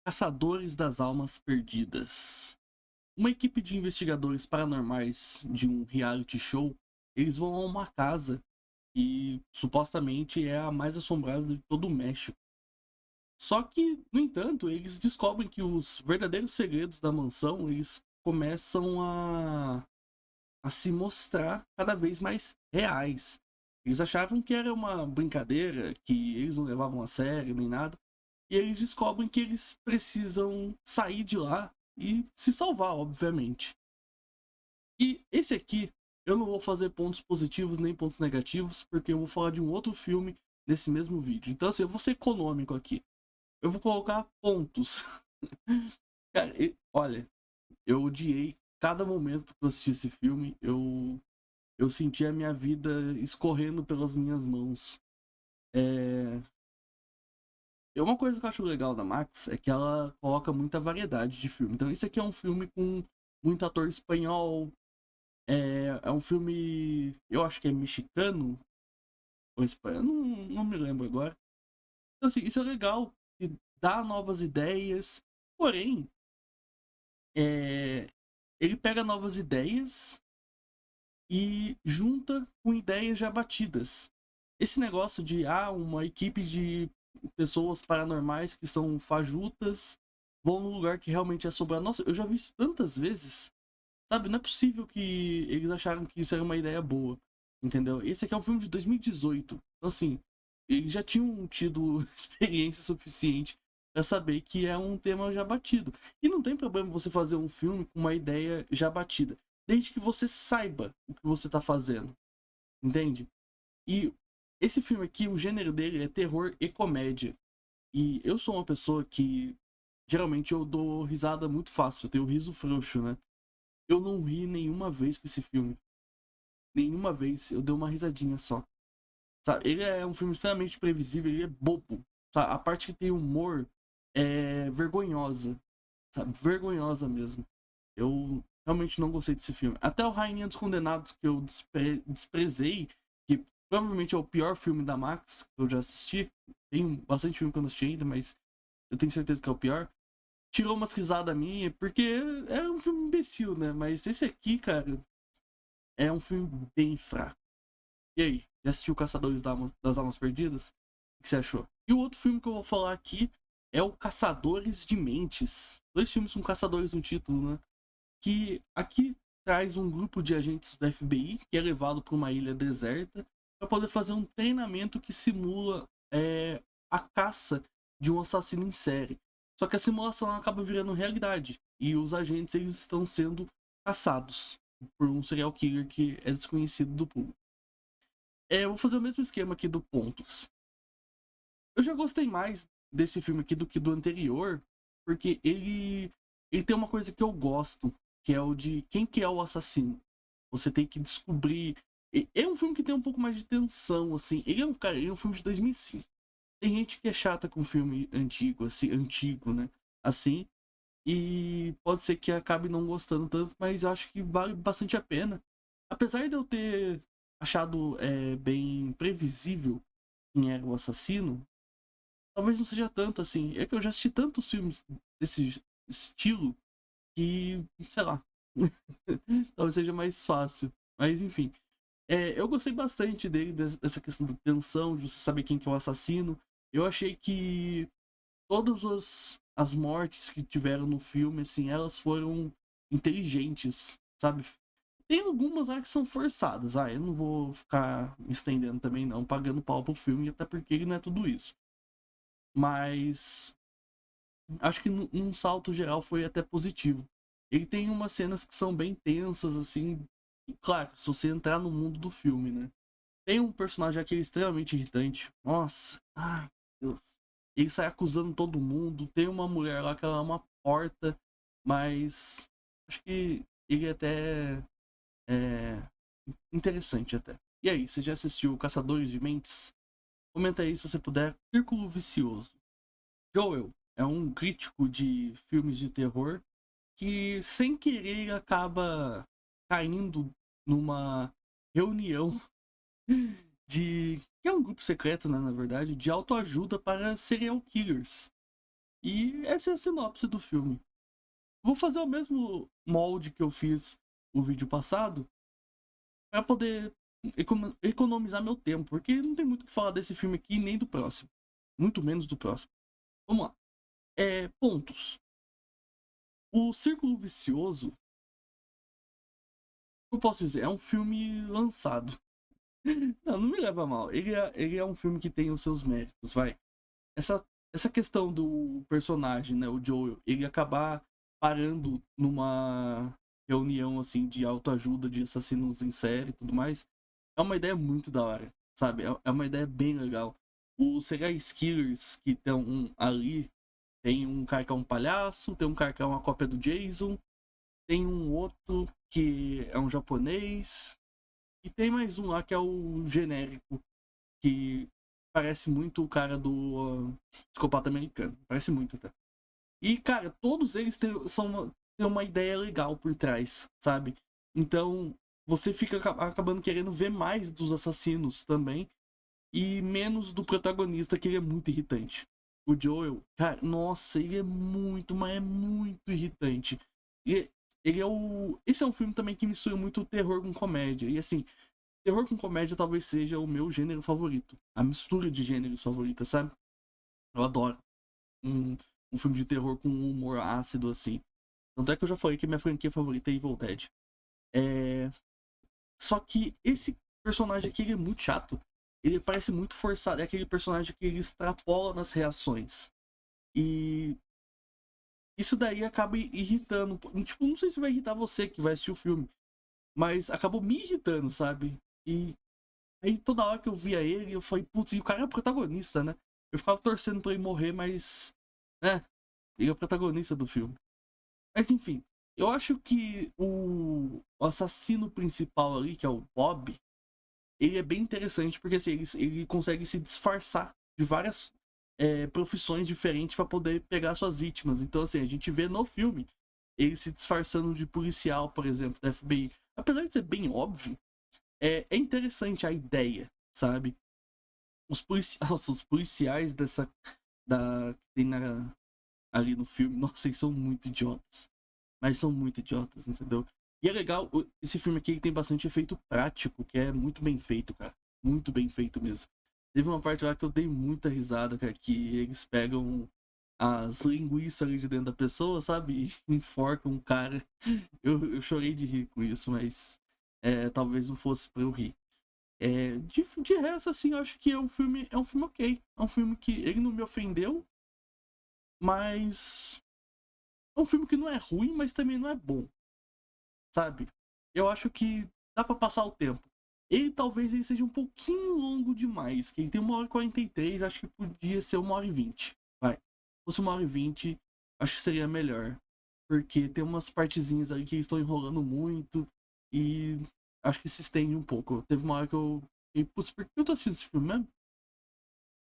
Caçadores das Almas Perdidas. Uma equipe de investigadores paranormais de um reality show, eles vão a uma casa que supostamente é a mais assombrada de todo o México. Só que, no entanto, eles descobrem que os verdadeiros segredos da mansão, eles começam a se mostrar cada vez mais reais. Eles achavam que era uma brincadeira, que eles não levavam a sério nem nada. E eles descobrem que eles precisam sair de lá e se salvar, obviamente. E esse aqui, eu não vou fazer pontos positivos nem pontos negativos, porque eu vou falar de um outro filme nesse mesmo vídeo. Então, assim, eu vou ser econômico aqui. Eu vou colocar pontos. Cara, olha, eu odiei cada momento que eu assisti esse filme. Eu senti a minha vida escorrendo pelas minhas mãos. É, uma coisa que eu acho legal da Max é que ela coloca muita variedade de filme. Então, esse aqui é um filme com muito ator espanhol. É um filme, eu acho que é mexicano ou espanhol, não me lembro agora. Então, assim, isso é legal, e dá novas ideias. Porém, é, ele pega novas ideias e junta com ideias já batidas. Esse negócio de uma equipe de pessoas paranormais que são fajutas vão num lugar que realmente é assombrado. Nossa, eu já vi isso tantas vezes. Sabe, não é possível que eles acharam que isso era uma ideia boa. Entendeu? Esse aqui é um filme de 2018. Então, assim, eles já tinham tido experiência suficiente pra saber que é um tema já batido. E não tem problema você fazer um filme com uma ideia já batida. Desde que você saiba o que você tá fazendo. Entende? E esse filme aqui, o gênero dele é terror e comédia. E eu sou uma pessoa que geralmente eu dou risada muito fácil, eu tenho riso frouxo, né? Eu não ri nenhuma vez com esse filme. Nenhuma vez eu dei uma risadinha só. Sabe? Ele é um filme extremamente previsível, ele é bobo. Sabe? A parte que tem humor é vergonhosa. Sabe? Vergonhosa mesmo. Eu realmente não gostei desse filme. Até o Rainha dos Condenados, que eu desprezei, que provavelmente é o pior filme da Max que eu já assisti. Tem bastante filme que eu não assisti ainda, mas eu tenho certeza que é o pior. Tirou umas risadas minhas, porque é um filme imbecil, né? Mas esse aqui, cara, é um filme bem fraco. E aí, já assistiu Caçadores das Almas Perdidas? O que você achou? E o outro filme que eu vou falar aqui é o Caçadores de Mentes. Dois filmes com caçadores no título, né? Que aqui traz um grupo de agentes do FBI que é levado para uma ilha deserta para poder fazer um treinamento que simula a caça de um assassino em série. Só que a simulação acaba virando realidade e os agentes eles estão sendo caçados por um serial killer que é desconhecido do público. Eu vou fazer o mesmo esquema aqui do Pontos. Eu já gostei mais desse filme aqui do que do anterior, porque ele tem uma coisa que eu gosto, que é o de quem que é o assassino. Você tem que descobrir. É um filme que tem um pouco mais de tensão, assim. Ele é um filme de 2005. Tem gente que é chata com filme antigo, assim, antigo, né? Assim, e pode ser que acabe não gostando tanto, mas eu acho que vale bastante a pena. Apesar de eu ter achado bem previsível quem era o assassino, talvez não seja tanto assim. É que eu já assisti tantos filmes desse estilo que, sei lá, talvez seja mais fácil. Mas enfim, eu gostei bastante dele, dessa questão da tensão, de você saber quem que é o assassino. Eu achei que todas as mortes que tiveram no filme, assim, elas foram inteligentes, sabe? Tem algumas lá que são forçadas, eu não vou ficar me estendendo também não, pagando pau pro filme, até porque ele não é tudo isso. Mas acho que num salto geral foi até positivo. Ele tem umas cenas que são bem tensas, assim, e claro, se você entrar no mundo do filme, né? Tem um personagem aqui extremamente irritante. Nossa, ai, Deus. Ele sai acusando todo mundo. Tem uma mulher lá que ela é uma porta, mas acho que ele até é interessante até. E aí, você já assistiu Caçadores de Mentes? Comenta aí se você puder. Círculo Vicioso. Joel é um crítico de filmes de terror que, sem querer, acaba caindo numa reunião de que é um grupo secreto, né, na verdade, de autoajuda para serial killers. E essa é a sinopse do filme. Vou fazer o mesmo molde que eu fiz no vídeo passado para poder economizar meu tempo, porque não tem muito o que falar desse filme aqui nem do próximo, muito menos do próximo. Vamos lá. Pontos. O Círculo Vicioso, eu posso dizer, é um filme lançado. Não me leva a mal. Ele é um filme que tem os seus méritos, vai. Essa questão do personagem, né, o Joel, ele acabar parando numa reunião, assim, de autoajuda, de assassinos em série e tudo mais, é uma ideia muito da hora, sabe? É uma ideia bem legal. Os serial killers que estão ali, tem um cara que é um palhaço, tem um cara que é uma cópia do Jason, tem um outro que é um japonês, e tem mais um lá que é o genérico, que parece muito o cara do Psicopata Americano. Parece muito até. E, cara, todos eles têm uma ideia legal por trás, sabe? Então, você fica acabando querendo ver mais dos assassinos também. E menos do protagonista, que ele é muito irritante. O Joel, cara, nossa, ele é muito, mas é muito irritante. E ele é o. Esse é um filme também que mistura muito terror com comédia. E assim, terror com comédia talvez seja o meu gênero favorito. A mistura de gêneros favorita, sabe? Eu adoro um, um filme de terror com um humor ácido assim. Tanto é que eu já falei que minha franquia favorita é Evil Dead. É... Só que esse personagem aqui ele é muito chato. Ele parece muito forçado. É aquele personagem que ele extrapola nas reações. E isso daí acaba irritando. Tipo, não sei se vai irritar você que vai assistir o filme. Mas acabou me irritando, sabe? E aí toda hora que eu via ele, eu falei, putz, e o cara é o protagonista, né? Eu ficava torcendo pra ele morrer, mas. Né? Ele é o protagonista do filme. Mas enfim, eu acho que o assassino principal ali, que é o Bob, ele é bem interessante porque assim, ele consegue se disfarçar de várias profissões diferentes para poder pegar suas vítimas. Então, assim, a gente vê no filme ele se disfarçando de policial, por exemplo, da FBI. Apesar de ser bem óbvio, é interessante a ideia, sabe? Os policiais que tem ali no filme, nossa, eles são muito idiotas. Mas são muito idiotas, entendeu? E é legal, esse filme aqui tem bastante efeito prático, que é muito bem feito, cara. Muito bem feito mesmo. Teve uma parte lá que eu dei muita risada, cara, que eles pegam as linguiças ali de dentro da pessoa, sabe? E enforcam o cara. Eu chorei de rir com isso, mas talvez não fosse pra eu rir. De resto, assim, eu acho que é um filme ok. É um filme que ele não me ofendeu, mas é um filme que não é ruim, mas também não é bom, sabe? Eu acho que dá pra passar o tempo. Ele talvez ele seja um pouquinho longo demais, que ele tem 1h43, acho que podia ser 1h20. Vai. Se fosse 1h20, acho que seria melhor. Porque tem umas partezinhas ali que eles estão enrolando muito e acho que se estende um pouco. Teve uma hora que eu fiquei, putz, por que eu tô assistindo esse filme mesmo?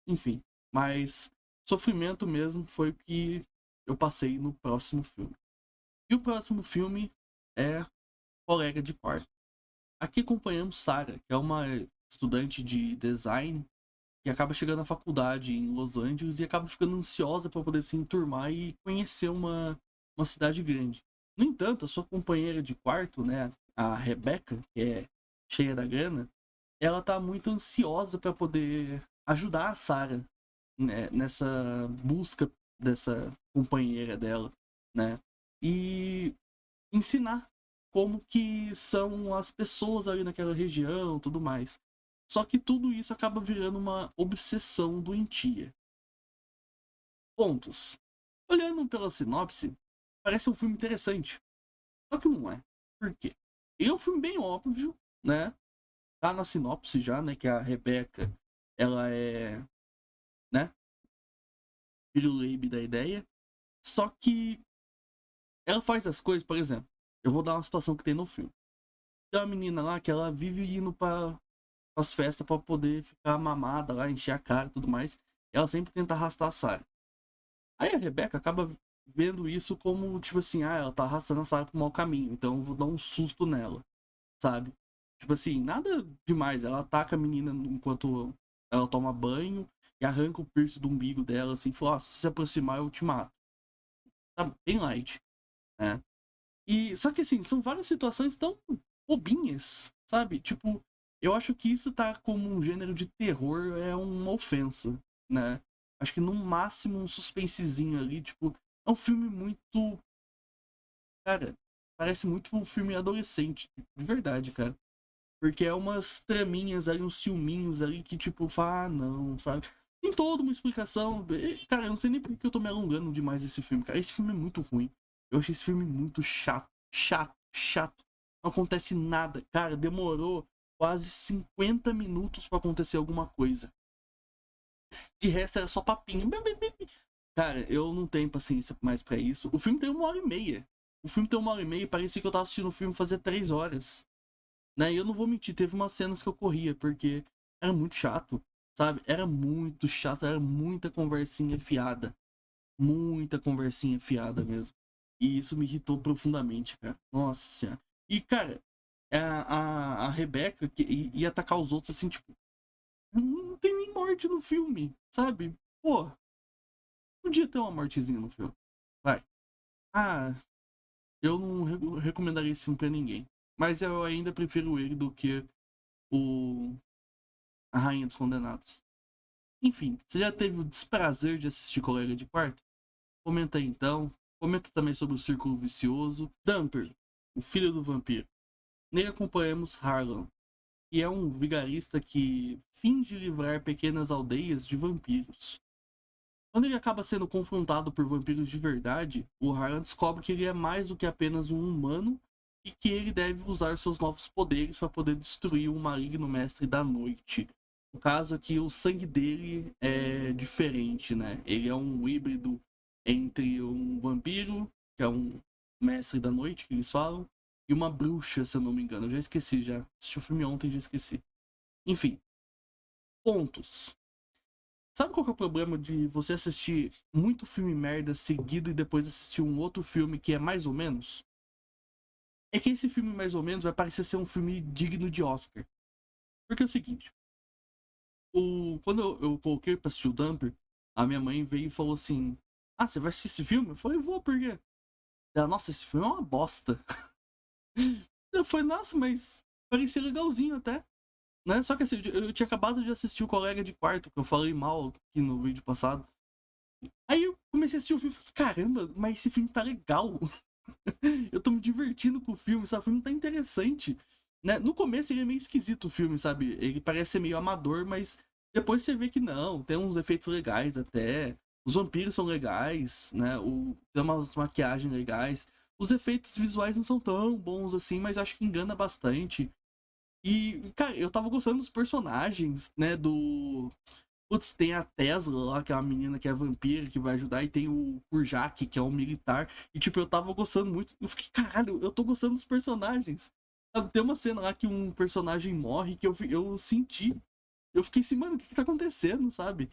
Enfim, mas sofrimento mesmo foi o que eu passei no próximo filme. E o próximo filme é Colega de Quarto. Aqui acompanhamos Sarah, que é uma estudante de design que acaba chegando na faculdade em Los Angeles e acaba ficando ansiosa para poder se enturmar e conhecer uma cidade grande. No entanto, a sua companheira de quarto, né, a Rebecca, que é cheia da grana, ela tá muito ansiosa para poder ajudar a Sarah, né, nessa busca dessa companheira dela, né? E ensinar como que são as pessoas ali naquela região, tudo mais. Só que tudo isso acaba virando uma obsessão doentia. Pontos. Olhando pela sinopse, parece um filme interessante. Só que não é. Por quê? Ele é um filme bem óbvio, né? Tá na sinopse já, né? Que a Rebecca, ela é, né? Piruleibe da ideia. Só que ela faz as coisas, por exemplo. Eu vou dar uma situação que tem no filme. Tem uma menina lá que ela vive indo para as festas para poder ficar mamada lá, encher a cara e tudo mais. Ela sempre tenta arrastar a Sarah. Aí a Rebecca acaba vendo isso como, tipo assim, ela tá arrastando a Sarah pro mau caminho, então eu vou dar um susto nela, sabe? Tipo assim, nada demais. Ela ataca a menina enquanto ela toma banho e arranca o piercing do umbigo dela, assim, e fala, se aproximar eu te mato. Tá bem light, né? E, só que assim, são várias situações tão bobinhas, sabe? Tipo, eu acho que isso tá como um gênero de terror é uma ofensa, né? Acho que no máximo um suspensezinho ali, tipo, é um filme muito. Cara, parece muito um filme adolescente, de verdade, cara. Porque é umas traminhas ali, uns ciúminhos ali que, tipo, fala, ah, não, sabe? Tem toda uma explicação. Cara, eu não sei nem por que eu tô me alongando demais esse filme, cara. Esse filme é muito ruim. Eu achei esse filme muito chato, chato, chato. Não acontece nada. Cara, demorou quase 50 minutos pra acontecer alguma coisa. De resto era só papinho. Cara, eu não tenho paciência mais pra isso. O filme tem 1 hora e meia. O filme tem 1 hora e meia e parecia que eu tava assistindo o filme fazia 3 horas. Né? E eu não vou mentir, teve umas cenas que eu corria, porque era muito chato, sabe? Era muito chato, era muita conversinha fiada. Muita conversinha fiada mesmo. E isso me irritou profundamente, cara. Nossa senhora. E, cara, a Rebecca ia atacar os outros assim, tipo, não tem nem morte no filme, sabe? Pô, podia ter uma mortezinha no filme. Vai. Ah, eu não recomendaria esse filme pra ninguém. Mas eu ainda prefiro ele do que o A Rainha dos Condenados. Enfim, você já teve o desprazer de assistir Colega de Quarto? Comenta aí então. Comenta também sobre o Círculo Vicioso. Dumper, o filho do vampiro. Nele acompanhamos Harlan, que é um vigarista que finge livrar pequenas aldeias de vampiros. Quando ele acaba sendo confrontado por vampiros de verdade, o Harlan descobre que ele é mais do que apenas um humano e que ele deve usar seus novos poderes para poder destruir o maligno mestre da noite. No caso aqui, o sangue dele é diferente, né? Ele é um híbrido entre um vampiro, que é um mestre da noite, que eles falam, e uma bruxa, se eu não me engano. Eu já esqueci, já assisti o filme ontem e já esqueci. Enfim, pontos. Sabe qual que é o problema de você assistir muito filme merda seguido e depois assistir um outro filme que é mais ou menos? É que esse filme mais ou menos vai parecer ser um filme digno de Oscar. Porque é o seguinte, quando eu coloquei pra assistir o Dumper, a minha mãe veio e falou assim, ah, você vai assistir esse filme? Eu falei, vou, por quê? Ela, nossa, esse filme é uma bosta. Eu falei, nossa, mas parecia legalzinho até. Né? Só que assim, eu tinha acabado de assistir o Colega de Quarto, que eu falei mal aqui no vídeo passado. Aí eu comecei a assistir o filme e falei, caramba, mas esse filme tá legal. Eu tô me divertindo com o filme, sabe? O filme tá interessante. Né? No começo ele é meio esquisito o filme, sabe? Ele parece ser meio amador, mas depois você vê que não, tem uns efeitos legais até. Os vampiros são legais, né? Tem umas maquiagens legais. Os efeitos visuais não são tão bons assim, mas acho que engana bastante. E, cara, eu tava gostando dos personagens, né? Putz, tem a Tesla lá, que é uma menina que é vampira, que vai ajudar, e tem o Kurjak, que é um militar. E, tipo, eu tava gostando muito. Eu fiquei, caralho, eu tô gostando dos personagens. Tem uma cena lá que um personagem morre que eu senti. Eu fiquei assim, mano, o que tá acontecendo, sabe?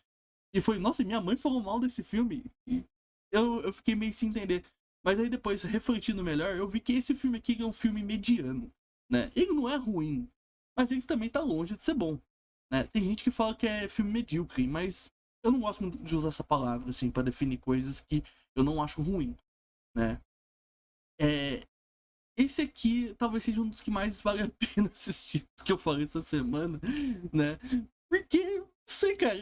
E foi, nossa, minha mãe falou mal desse filme. E eu fiquei meio sem entender. Mas aí depois, refletindo melhor, eu vi que esse filme aqui é um filme mediano, né? Ele não é ruim, mas ele também tá longe de ser bom. Né? Tem gente que fala que é filme medíocre, mas eu não gosto muito de usar essa palavra assim para definir coisas que eu não acho ruim, né? É, esse aqui talvez seja um dos que mais vale a pena assistir que eu falei essa semana, né? Porque, não sei, cara,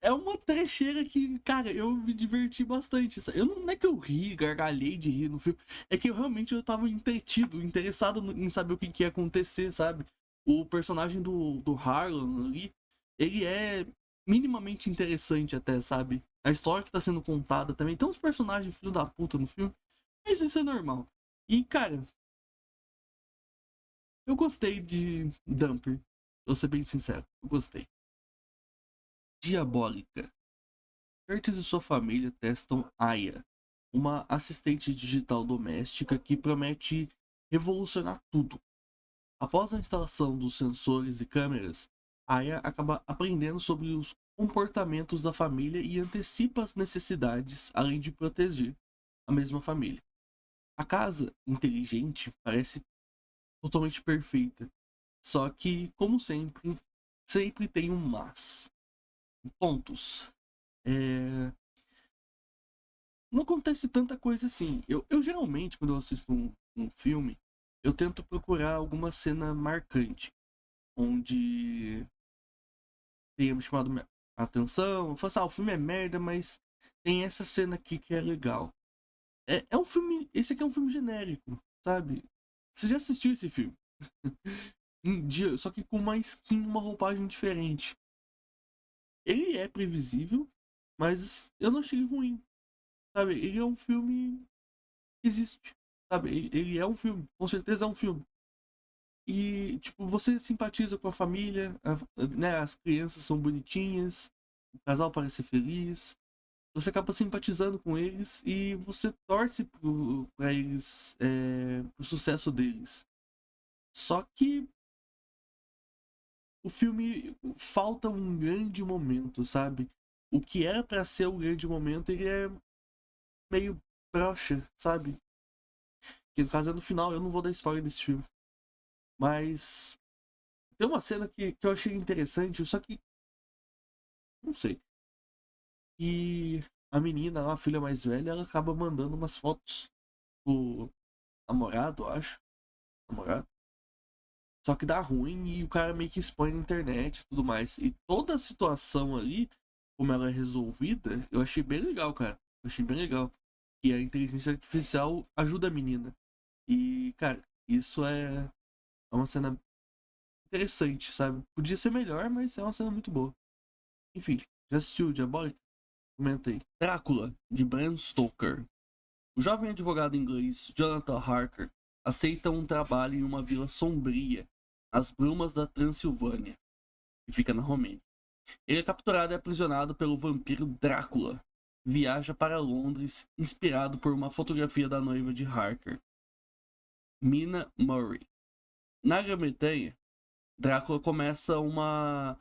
é uma trecheira que, cara, eu me diverti bastante. Sabe? Eu não é que eu ri, gargalhei de rir no filme, é que eu realmente eu tava entretido, interessado em saber o que ia acontecer, sabe? O personagem do Harlan ali, ele é minimamente interessante até, sabe? A história que tá sendo contada também. Tem uns personagens filho da puta no filme, mas isso é normal. E, cara, eu gostei de Dumper. Vou ser bem sincero, eu gostei. Diabólica. Curtis e sua família testam Aya, uma assistente digital doméstica que promete revolucionar tudo. Após a instalação dos sensores e câmeras, Aya acaba aprendendo sobre os comportamentos da família e antecipa as necessidades, além de proteger a mesma família. A casa inteligente parece totalmente perfeita, só que, como sempre, sempre tem um mas. Pontos. É, não acontece tanta coisa assim. Eu geralmente, quando eu assisto um filme, eu tento procurar alguma cena marcante, onde tenha me chamado a atenção. Eu falo assim, o filme é merda, mas tem essa cena aqui que é legal. É um filme. Esse aqui é um filme genérico, sabe? Você já assistiu esse filme? Um dia, só que com uma skin, uma roupagem diferente. Ele é previsível, mas eu não achei ruim, sabe? Ele é um filme que existe, sabe? Ele é um filme, com certeza é um filme. E, tipo, você simpatiza com a família, né? As crianças são bonitinhas, o casal parece feliz. Você acaba simpatizando com eles e você torce pra eles, pro sucesso deles. Só que o filme falta um grande momento, sabe? O que era pra ser o grande momento, ele é meio broxa, sabe? Que no caso é no final, eu não vou dar spoiler desse filme. Mas tem uma cena que eu achei interessante, só que não sei. E a menina, a filha mais velha, ela acaba mandando umas fotos pro namorado, eu acho. Namorado. Só que dá ruim e o cara meio que expõe na internet e tudo mais. E toda a situação ali, como ela é resolvida, eu achei bem legal, cara. Eu achei bem legal. E a inteligência artificial ajuda a menina. E, cara, isso é uma cena interessante, sabe? Podia ser melhor, mas é uma cena muito boa. Enfim, já assistiu Diabólica? Comentei. Drácula, de Bram Stoker. O jovem advogado inglês Jonathan Harker aceita um trabalho em uma vila sombria, nas brumas da Transilvânia, que fica na Romênia. Ele é capturado e aprisionado pelo vampiro Drácula. Viaja para Londres, inspirado por uma fotografia da noiva de Harker, Mina Murray. Na Grã-Bretanha, Drácula começa uma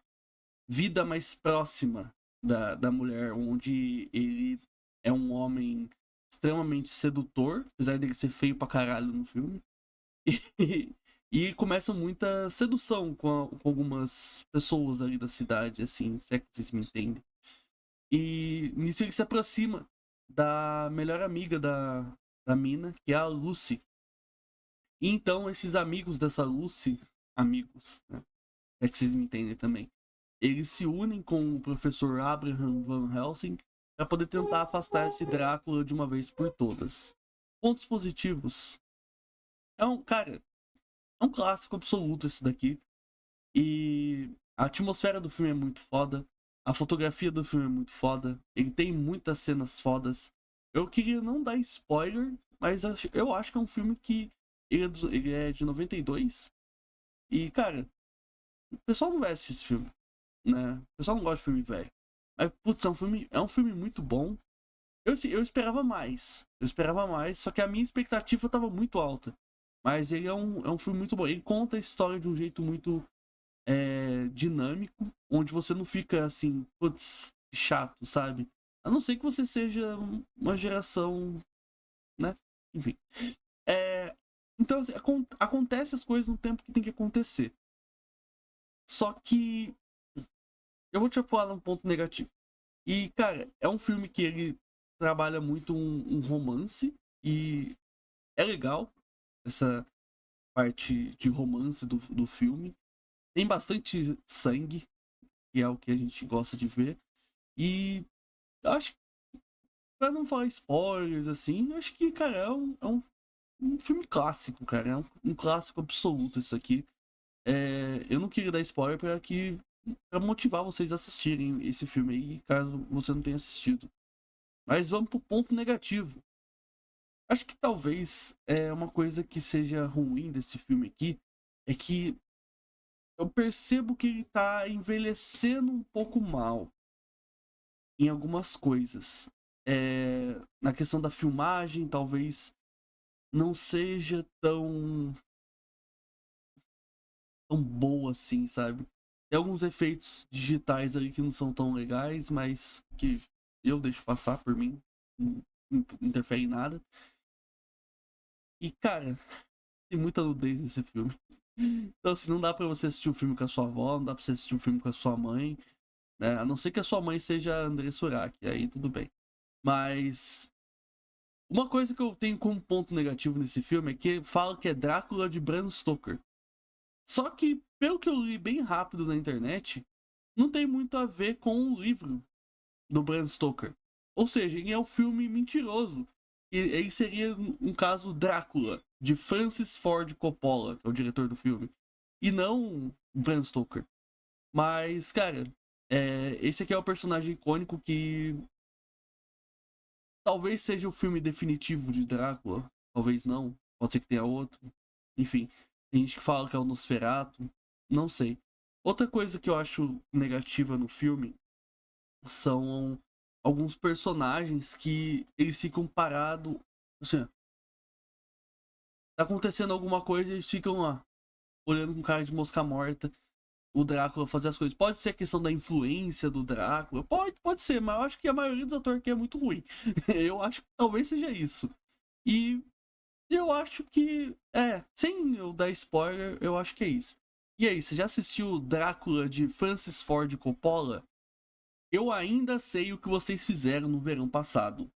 vida mais próxima da mulher, onde ele é um homem extremamente sedutor, apesar dele ser feio pra caralho no filme. E começa muita sedução com algumas pessoas ali da cidade, assim, se é que vocês me entendem. E nisso ele se aproxima da melhor amiga da mina, que é a Lucy. E então esses amigos dessa Lucy, amigos, né? É que vocês me entendem também. Eles se unem com o professor Abraham Van Helsing para poder tentar afastar esse Drácula de uma vez por todas. Pontos positivos. Cara, é um clássico absoluto esse daqui. E a atmosfera do filme é muito foda. A fotografia do filme é muito foda. Ele tem muitas cenas fodas. Eu queria não dar spoiler, mas eu acho que é um filme que ele é de 92. E, cara, o pessoal não vai assistir esse filme, né? O pessoal não gosta de filme velho. Mas, putz, é um filme muito bom. Eu esperava mais. Eu esperava mais, só que a minha expectativa estava muito alta. Mas ele é um filme muito bom. Ele conta a história de um jeito muito dinâmico, onde você não fica assim, putz, chato, sabe? A não ser que você seja uma geração, né? Enfim. É, então, assim, acontece as coisas no tempo que tem que acontecer. Só que eu vou te falar um ponto negativo. E, cara, é um filme que ele trabalha muito um romance e é legal essa parte de romance do filme. Tem bastante sangue, que é o que a gente gosta de ver. E eu acho que, pra não falar spoilers, assim, eu acho que, cara, um filme clássico, cara. É um clássico absoluto isso aqui. Eu não queria dar spoiler pra motivar vocês a assistirem esse filme aí, caso você não tenha assistido. Mas vamos pro ponto negativo. Acho que talvez uma coisa que seja ruim desse filme aqui é que eu percebo que ele tá envelhecendo um pouco mal em algumas coisas. Na questão da filmagem, talvez não seja tão boa assim, sabe? Tem alguns efeitos digitais ali que não são tão legais, mas que eu deixo passar por mim, não interfere em nada. E, cara, tem muita nudez nesse filme. Então, assim, não dá pra você assistir um filme com a sua avó, não dá pra você assistir um filme com a sua mãe. né? A não ser que a sua mãe seja André Surak, aí tudo bem. Mas uma coisa que eu tenho como ponto negativo nesse filme é que fala que é Drácula de Bram Stoker. Só que, pelo que eu li bem rápido na internet, não tem muito a ver com o livro do Bram Stoker. Ou seja, ele é um filme mentiroso. E ele seria, um caso, Drácula, de Francis Ford Coppola, que é o diretor do filme. E não Bram Stoker. Mas, cara, esse aqui é o personagem icônico que talvez seja o filme definitivo de Drácula. Talvez não. Pode ser que tenha outro. Enfim, tem gente que fala que é o Nosferatu. Não sei. Outra coisa que eu acho negativa no filme são alguns personagens que eles ficam parados. Assim, tá acontecendo alguma coisa e eles ficam lá, olhando com cara de mosca morta. O Drácula fazer as coisas. Pode ser a questão da influência do Drácula. Pode ser, mas eu acho que a maioria dos atores aqui é muito ruim. Eu acho que talvez seja isso. E eu acho que. Sem eu dar spoiler, eu acho que é isso. E aí, você já assistiu Drácula de Francis Ford Coppola? Eu ainda sei o que vocês fizeram no verão passado.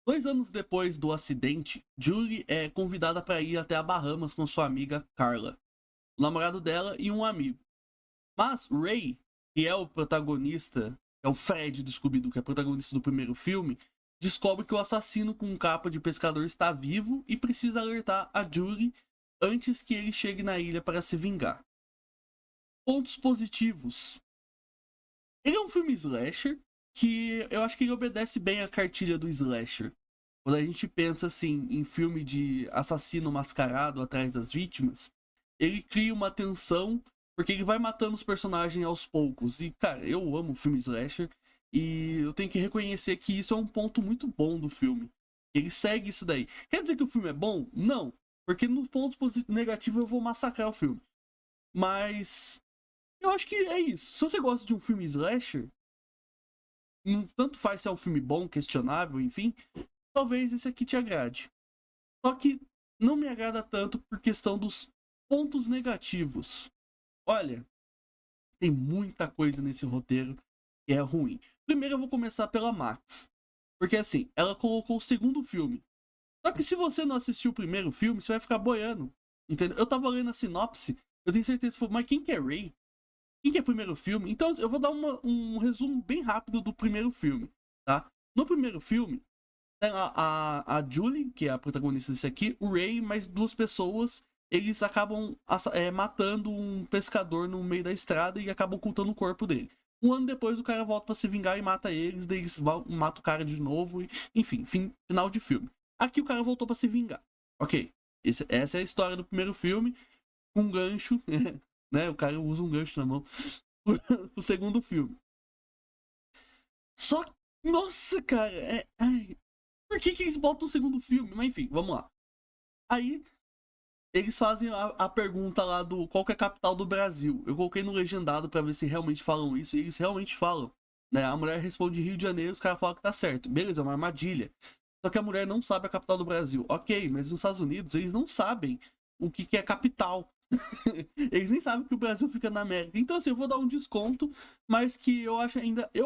2 anos depois do acidente, Julie é convidada para ir até a Bahamas com sua amiga Carla, o namorado dela e um amigo. Mas Ray, que é o protagonista, é o Fred do Scooby-Doo, que é o protagonista do primeiro filme, descobre que o assassino com capa de pescador está vivo e precisa alertar a Julie antes que ele chegue na ilha para se vingar. Pontos positivos. Ele é um filme slasher que eu acho que ele obedece bem a cartilha do slasher. Quando a gente pensa assim em filme de assassino mascarado atrás das vítimas, ele cria uma tensão porque ele vai matando os personagens aos poucos. E, cara, eu amo filme slasher e eu tenho que reconhecer que isso é um ponto muito bom do filme. Ele segue isso daí. Quer dizer que o filme é bom? Não. Porque no ponto negativo eu vou massacrar o filme. Mas eu acho que é isso. Se você gosta de um filme slasher, tanto faz se é um filme bom, questionável, enfim, talvez esse aqui te agrade. Só que não me agrada tanto por questão dos pontos negativos. Olha, tem muita coisa nesse roteiro que é ruim. Primeiro eu vou começar pela Max. Porque assim, ela colocou o segundo filme. Só que se você não assistiu o primeiro filme, você vai ficar boiando. Entendeu? Eu tava lendo a sinopse, eu tenho certeza que mas quem que é Ray? Quem que é o primeiro filme? Então eu vou dar um resumo bem rápido do primeiro filme, tá? No primeiro filme, tem a Julie, que é a protagonista desse aqui, o Ray, mais 2 pessoas, eles acabam matando um pescador no meio da estrada e acabam ocultando o corpo dele. 1 ano depois o cara volta pra se vingar e mata eles, daí eles matam o cara de novo, enfim, final de filme. Aqui o cara voltou pra se vingar. Ok, essa é a história do primeiro filme, um gancho, né? O cara usa um gancho na mão pro segundo filme. Só que, nossa, cara, por que eles botam o segundo filme? Mas enfim, vamos lá. Aí, eles fazem a pergunta lá do qual que é a capital do Brasil. Eu coloquei no legendado pra ver se realmente falam isso, e eles realmente falam. Né? A mulher responde Rio de Janeiro, os caras falam que tá certo. Beleza, é uma armadilha. Só que a mulher não sabe a capital do Brasil. Ok, mas nos Estados Unidos eles não sabem o que é capital. Eles nem sabem que o Brasil fica na América. Então assim, eu vou dar um desconto, mas que eu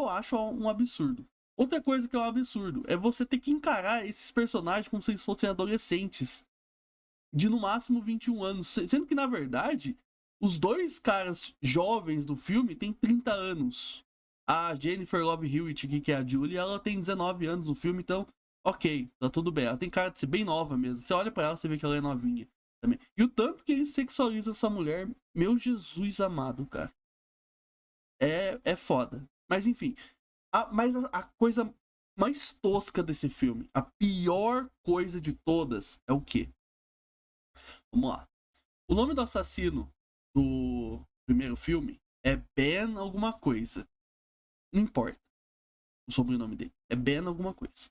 acho um absurdo. Outra coisa que é um absurdo é você ter que encarar esses personagens como se eles fossem adolescentes. De no máximo 21 anos. Sendo que, na verdade, os 2 caras jovens do filme têm 30 anos. A Jennifer Love Hewitt, que é a Julie, ela tem 19 anos no filme, então, ok, tá tudo bem. Ela tem cara de ser bem nova mesmo. Você olha pra ela, você vê que ela é novinha também. E o tanto que ele sexualiza essa mulher, meu Jesus amado, cara. É foda. Mas enfim. Mas a coisa mais tosca desse filme, a pior coisa de todas, é o quê? Vamos lá. O nome do assassino do primeiro filme é Ben alguma coisa. Não importa o sobrenome dele. É Ben alguma coisa.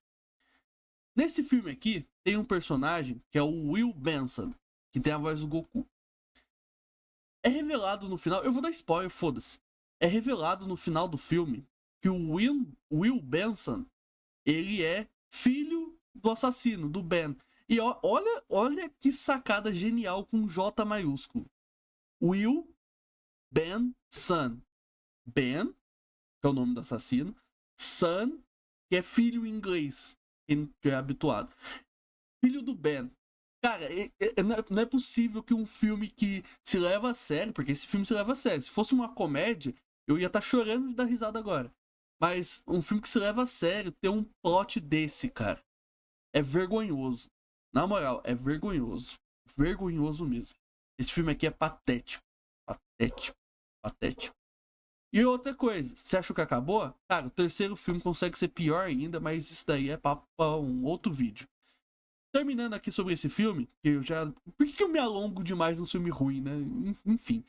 Nesse filme aqui, tem um personagem que é o Will Benson, que tem a voz do Goku. É revelado no final... Eu vou dar spoiler, foda-se. É revelado no final do filme que o Will Benson, ele é filho do assassino, do Ben. E olha que sacada genial com J maiúsculo. Will Benson. Ben, que que é o nome do assassino. Son, que é filho em inglês, quem é habituado. Filho do Ben. Cara, não é possível que um filme que se leva a sério, porque esse filme se leva a sério. Se fosse uma comédia, eu ia estar chorando de dar risada agora. Mas um filme que se leva a sério, ter um plot desse, cara, é vergonhoso. Na moral, é vergonhoso. Vergonhoso mesmo. Esse filme aqui é patético. Patético. Patético. E outra coisa, você achou que acabou? Cara, o terceiro filme consegue ser pior ainda, mas isso daí é papo pra um outro vídeo. Terminando aqui sobre esse filme, que eu já... Por que eu me alongo demais num filme ruim, né? Enfim.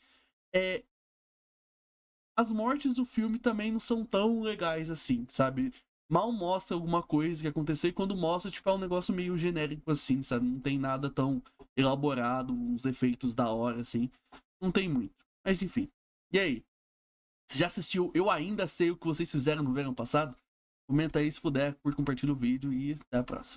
As mortes do filme também não são tão legais assim, sabe? Mal mostra alguma coisa que aconteceu e quando mostra, tipo, é um negócio meio genérico assim, sabe? Não tem nada tão elaborado, uns efeitos da hora, assim. Não tem muito. Mas enfim. E aí? Você já assistiu Eu Ainda Sei O Que Vocês Fizeram no Verão Passado? Comenta aí se puder, curte, compartilha o vídeo e até a próxima.